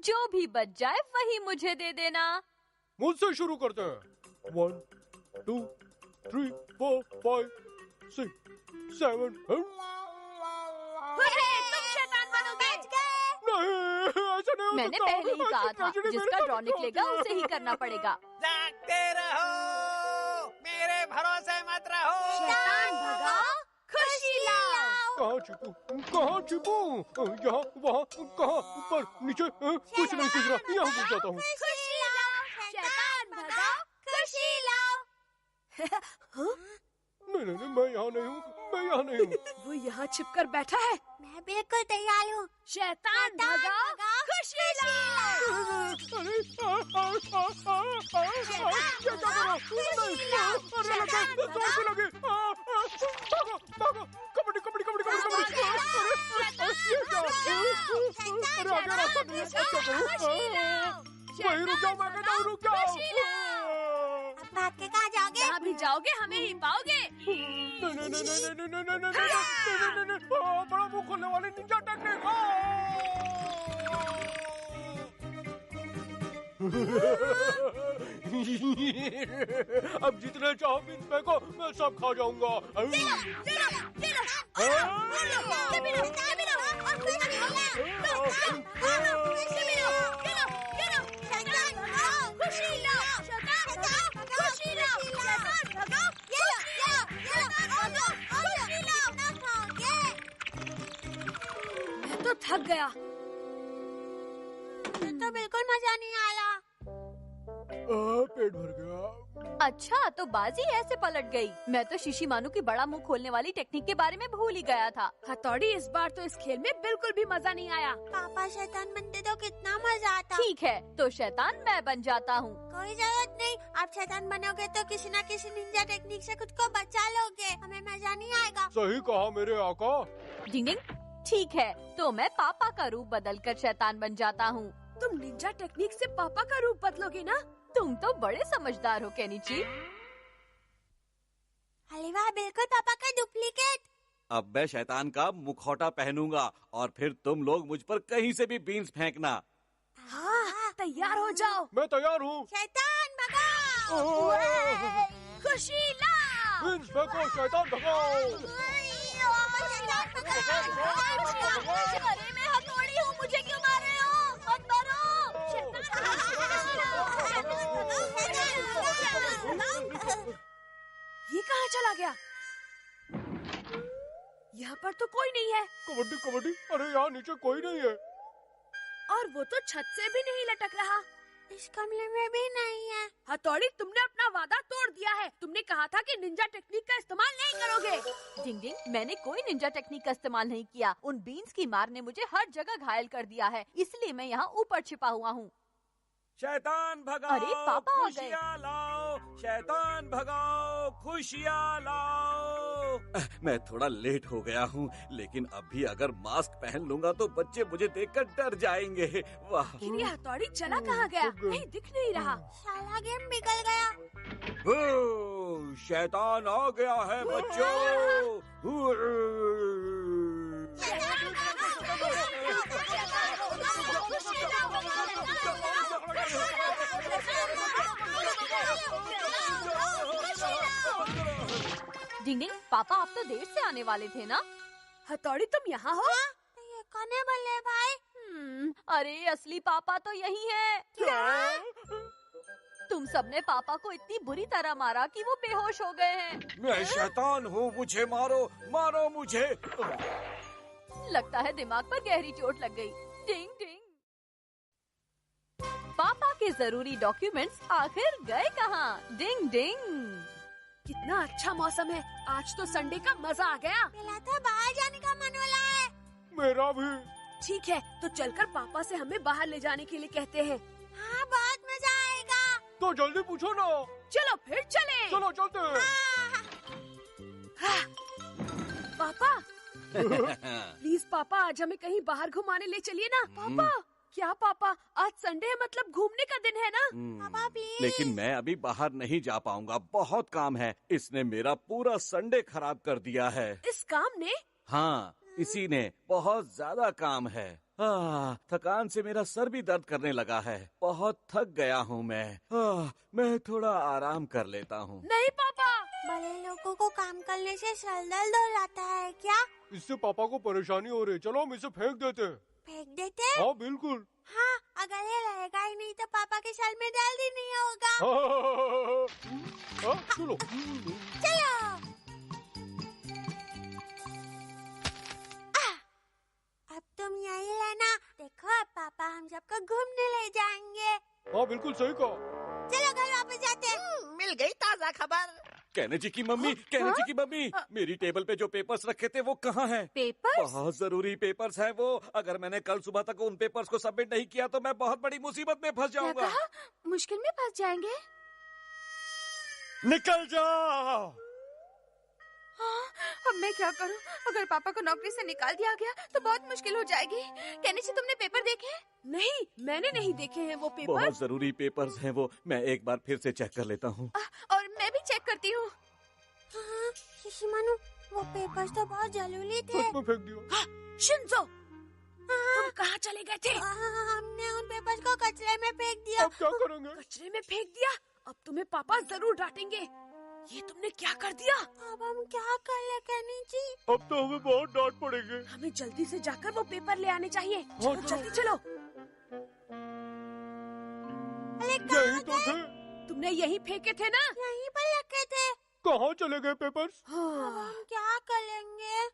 जो भी बच जाए वही मुझे दे देना। मुझसे शुरू करते हैं। 1 2 3 4 5 6 7 तुम शैतान बनोगे। नहीं, ऐसा नहीं हो मैंने सकता। पहले ही कहा था, ट्रेजेडी जिसका मेरे ड्रॉ साथ निकलेगा होती है। उसे ही करना पड़ेगा। जागते रहो, मेरे भरोसे मत रहो। शैतान भगाओ, खुशी लाओ। कहाँ छिपू? यहाँ, वहाँ, कहाँ, ऊपर, नीचे, कुछ नहीं सूझ रहा। यहाँ घुस जाता हूँ। खुशी लाओ, शैतान भगाओ, खुशी लाओ। नहीं, मैं यहाँ नहीं हूँ। मैं यहाँ नहीं हूँ। वो यहाँ छिपकर बैठा है। मैं बिल्कुल तैयार हूँ। शैतान भगाओ, खुशी लाओ। अरे, क्या कर रहा हूँ? अरे, लगे। भागो, कबड्डी। अरे, आगे रास्ता नहीं है। क्या करूँ? वहीं रुक जाओ, मैं कहता हूँ रुक जाओ। अब भाग के कहाँ जाओगे? जहाँ भी जाओगे हमें ही पाओगे। नहीं, बड़ा मुंह खोलने वाले निंजा टेक्निक। अब जितने चाहो बीन फेंको, मैं सब खा जाऊंगा। मैं तो थक गया। तो बिल्कुल मजा नहीं आया। पेट भर गया। अच्छा, तो बाजी ऐसे पलट गई। मैं तो शिशिमानु की बड़ा मुंह खोलने वाली टेक्निक के बारे में भूल ही गया था। हथौड़ी, इस बार तो इस खेल में बिल्कुल भी मजा नहीं आया। पापा शैतान बनते तो कितना मजा आता। ठीक है, तो शैतान मैं बन जाता हूँ। कोई जरूरत नहीं, आप शैतान बनोगे तो किसी न किसी निंजा टेक्निक से खुद को बचा लोगे। हमें मजा नहीं आएगा। सही कहा मेरे आका। डिंग डिंग। ठीक है, तो मैं पापा का रूप बदलकर शैतान बन जाता हूँ। तुम निंजा टेक्निक से पापा का रूप बदलोगे ना? तुम तो बड़े समझदार हो केनिची। अरे वाह, बिल्कुल पापा का डुप्लीकेट। अब मैं शैतान का मुखौटा पहनूंगा और फिर तुम लोग मुझ पर कहीं से भी बीन्स फेंकना। हाँ, तैयार हो जाओ। मैं तैयार हूँ। शैतान भगाओ। खुशी लाओ। बीन्स फेंको, शैतान भगाओ। अरे मैं हथौड़ी हूँ, मुझे क्यों मार रहे हो? मत मारो। ये कहाँ चला गया? यहाँ पर तो कोई नहीं है। कबड्डी। अरे यहाँ नीचे कोई नहीं है। और वो तो छत से भी नहीं लटक रहा। इस कमरे में भी नहीं है। हथौड़ी, तुमने अपना वादा तोड़ दिया है। तुमने कहा था कि निंजा टेक्निक का इस्तेमाल नहीं करोगे। डिंग डिंग, मैंने कोई निंजा टेक्निक का इस्तेमाल नहीं किया। उन बीन्स की मार ने मुझे हर जगह घायल कर दिया है, इसलिए मैं यहाँ ऊपर छिपा हुआ हूँ। शैतान भगाओ, अरे, पापा आ गए। खुशियाँ लाओ। शैतान भगाओ, खुशियाँ लाओ। मैं थोड़ा लेट हो गया हूँ, लेकिन अभी अगर मास्क पहन लूंगा तो बच्चे मुझे देखकर डर जाएंगे। वाह। ये हथौड़ी चला कहाँ गया? कहीं दिख नहीं रहा। साला गेम बिगड़ गया। ओ, शैतान आ गया है बच्चों। डिंग डिंग, पापा आप तो देर से आने वाले थे ना? हथौड़ी, तुम यहाँ हो? तो ये कौन है बल्ले भाई? अरे असली पापा तो यही है। क्या? तुम सबने पापा को इतनी बुरी तरह मारा कि वो बेहोश हो गए हैं। मैं शैतान हूँ, मुझे मारो मुझे। लगता है दिमाग पर गहरी चोट लग गई। डिंग डिंग। पापा के जरूरी डॉक्यूमेंट्स आखिर गए कहाँ? डिंग डिंग। कितना अच्छा मौसम है, आज तो संडे का मजा आ गया। मिला था बाहर जाने का मन हो रहा है। मेरा भी। ठीक है, तो चलकर पापा से हमें बाहर ले जाने के लिए कहते हैं। हाँ, बहुत मजा आएगा। तो जल्दी पूछो ना। चलो फिर चले। चलो चलते हैं। पापा प्लीज पापा, आज हमें कहीं बाहर घुमाने ले चलिए ना। पापा। क्या पापा, आज संडे है, मतलब घूमने का दिन है ना? पापा प्लीज। लेकिन मैं अभी बाहर नहीं जा पाऊंगा, बहुत काम है। इसने मेरा पूरा संडे खराब कर दिया है। इस काम ने? हाँ, इसी ने। बहुत ज्यादा काम है। थकान से मेरा सर भी दर्द करने लगा है। बहुत थक गया हूँ मैं थोड़ा आराम कर लेता हूँ। नहीं पापा, बड़े लोगों को काम करने से सर दर्द हो जाता है क्या? इससे पापा को परेशानी हो रही है। चलो हम इसे फेंक देते हैं। फेंक देते हैं? हाँ बिल्कुल। हाँ, अगर ये रहेगा ही नहीं तो पापा के सर में दर्द ही नहीं होगा। चलो चलो। अब तुम यही रहना। देखो अब पापा हम सबको घूमने ले जाएंगे। हाँ बिल्कुल सही कहा। चलो घर वापस जाते हैं। मिल गई ताजा खबर। कहने जी की मम्मी, मेरी टेबल पे जो पेपर्स रखे थे वो कहाँ हैं? पेपर्स? बहुत जरूरी पेपर्स हैं वो। अगर मैंने कल सुबह तक उन पेपर्स को सबमिट नहीं किया तो मैं बहुत बड़ी मुसीबत में फंस जाऊंगा। मुश्किल में फंस जाएंगे। निकल जाओ। हाँ, अब मैं क्या करूं? अगर पापा को नौकरी से निकाल दिया गया तो बहुत मुश्किल हो जाएगी। केनिची, तुमने पेपर देखे? नहीं, मैंने नहीं देखे हैं वो पेपर। बहुत जरूरी पेपर्स हैं वो। मैं एक बार फिर से चेक कर लेता हूँ। और मैं भी चेक करती हूँ। हाँ, शिशिमानु, वो पेपर्स तो बहुत जरूरी थे। सच में फेंक दिया। शिंजो, तुम कहाँ चले गए थे? हमने उन पेपर्स को कचरे में फेंक दिया। अब क्या करेंगे? कचरे में फेंक दिया? अब तुम्हें पापा जरूर डांटेंगे। ये तुमने क्या कर दिया? अब हम क्या कर ले केनिची? अब तो हमें बहुत डांट पड़ेगी। हमें जल्दी से जाकर वो पेपर ले आने चाहिए। हाँ, चलो जल्दी चलो। अरे यही तो थे। तुमने यहीं फेंके थे ना? यहीं पर रखे थे। कहाँ चले गए पेपर्स? अब हम क्या करेंगे?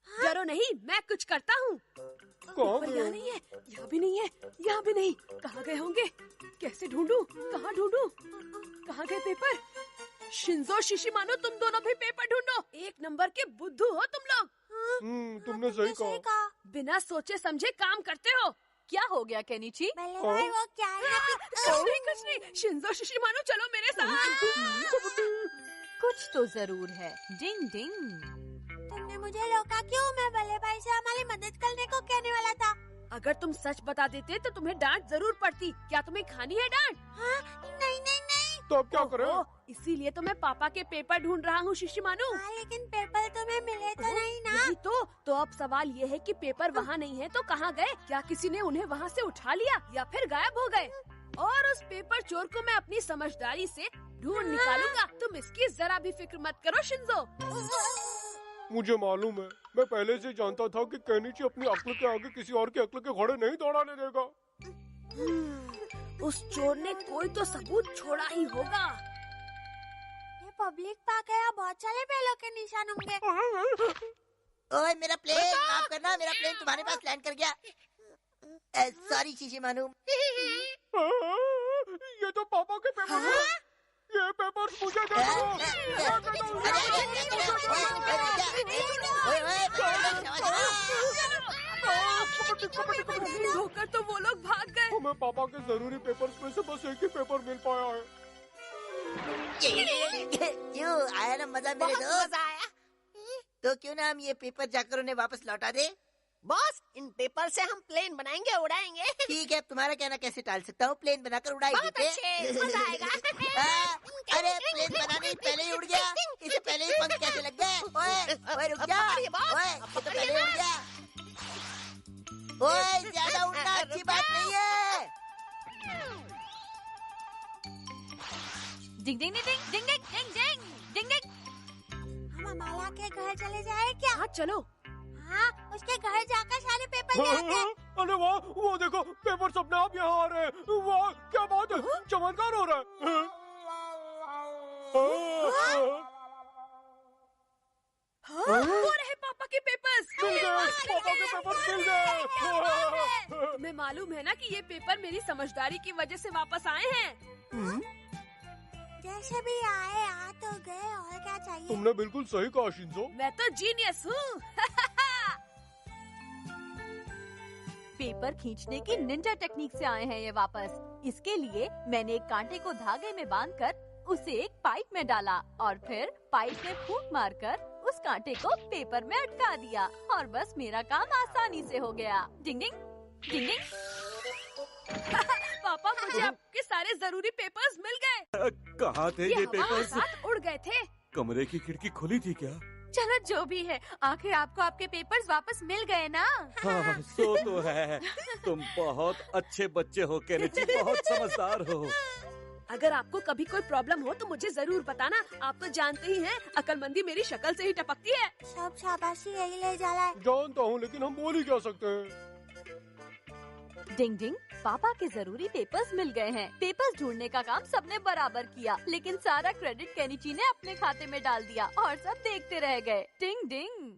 डरो नहीं, मैं कुछ करता हूँ। कहाँ पेपर गए? यहाँ नहीं है, यहाँ भी नहीं है, यहाँ भी नहीं। कहाँ गए होंगे? कैसे ढूंढूं? कहाँ ढूंढूं? कहाँ गए पेपर? शिंजो, शिशिमानो, तुम दोनों भी पेपर ढूंढो। एक नंबर के बुद्धू हो तुम लोग। तुमने सही कहा। बिना सोचे समझे काम करते हो। क्या हो गया केनिची? भले भाई वो क्या है? कुछ नहीं। शिंजो, शिशिमानो, चलो मेरे साथ। कुछ तो जरूर है। डिंग डिंग। तुमने मुझे रोका क्यों? मैं भले भाई से हमारी मदद करने को कहने वाला था। अगर तुम सच बता देते तो तुम्हें डांट जरूर पड़ती। क्या तुम्हें खानी है डांट? हाँ, नहीं नहीं नहीं। तो अब क्या करें? ओहो, इसीलिए तो मैं पापा के पेपर ढूंढ रहा हूँ शिशिमानु। हाँ, लेकिन पेपर तुम्हें मिले तो नहीं ना? यही तो अब सवाल ये है कि पेपर वहाँ नहीं है तो कहाँ गए? क्या किसी ने उन्हें वहाँ से उठा लिया या फिर गायब हो गए? और उस पेपर चोर को मैं अपनी समझदारी से ढूंढ निकालूंगा। तुम इसकी जरा भी फिक्र मत करो शिंजो। मुझे मालूम है। मैं पहले से जानता था कि केनिची अपनी अक्ल के आगे किसी और की अक्ल के घोड़े नहीं दौड़ाने देगा। उस चोर ने कोई तो सबूत छोड़ा ही होगा। ये पब्लिक पार्क है, यहाँ बहुत सारे बैलों के निशान होंगे। ओए मेरा प्लेन, माफ करना, मेरा प्लेन तुम्हारे पास लैंड कर गया। सॉरी शिशिमानु। ये तो पापा के पेपर हैं। ये पेपर्स मुझे दे दो। धोकर तो वो लोग भाग गए। हमें पापा के जरूरी पेपर्स में से बस एक ही पेपर मिल पाया है। क्यों आया ना मजा मेरे दोस्त? मजा आया। तो क्यों ना हम ये पेपर जाकर उन्हें वापस लौटा दे? बॉस, इन पेपर से हम प्लेन बनाएंगे, उड़ाएंगे। ठीक है, तुम्हारा कहना कैसे टाल सकता हूँ? प्लेन बनाकर उड़ाई बहुत देते। अच्छे, मजा आएगा। अरे प्लेन बनाने पहले ही उड़ गया। इसे पहले ही पंख कैसे लग गए? ओए रुक जा। पकड़िए बॉस, ओए ये तो पहले ही उड़ गया। ओए ज्यादा उड़ना अच्छी बात नहीं है। डिंग डिंग डिंग डिंग डिंग डिंग डिंग डिंग डिंग। हम अमाला के घर चले जाए क्या? हाँ चलो। हाँ, उसके घर जाकर सारे पेपर ले आते हैं। अरे वाह, वो देखो पेपर्स अपने आप यहाँ आ रहे हैं। वाह क्या बात है, चमत्कार हो रहा है। वो रहे पापा के पेपर्स। मिल गए, पापा के पेपर्स मिल गए। तुम्हें मालूम है ना कि ये पेपर मेरी समझदारी की वजह से वापस आए हैं। जैसे भी आए आ तो गए, और क्या चाहिए? तुमने बिल्कुल सही कहा शिंजो। मैं तो जीनियस हूँ। पेपर खींचने की निंजा टेक्निक से आए हैं ये वापस। इसके लिए मैंने एक कांटे को धागे में बांधकर उसे एक पाइप में डाला और फिर पाइप में फूंक मारकर उस कांटे को पेपर में अटका दिया और बस मेरा काम आसानी से हो गया। डिंग डिंग डिंग डिंग। पापा, मुझे आपके सारे जरूरी पेपर्स मिल गए। कहाँ थे ये हवा के पेपर्स? साथ उड़ गए थे। कमरे की खिड़की खुली थी क्या? चलो जो भी है, आखिर आपको आपके पेपर्स वापस मिल गए ना? हाँ, सो तो है। तुम बहुत अच्छे बच्चे हो केनिची, बहुत समझदार हो। अगर आपको कभी कोई प्रॉब्लम हो तो मुझे जरूर बताना। आप तो जानते ही हैं, अक्लमंदी मेरी शक्ल से ही टपकती है। सब शाबाशी यही ले जा रहा है। जानता हूँ, लेकिन हम बोल ही क्या सकते हैं। डिंग डिंग, पापा के जरूरी पेपर्स मिल गए हैं। पेपर्स ढूंढने का काम सबने बराबर किया, लेकिन सारा क्रेडिट केनिची ने अपने खाते में डाल दिया और सब देखते रह गए। डिंग डिंग।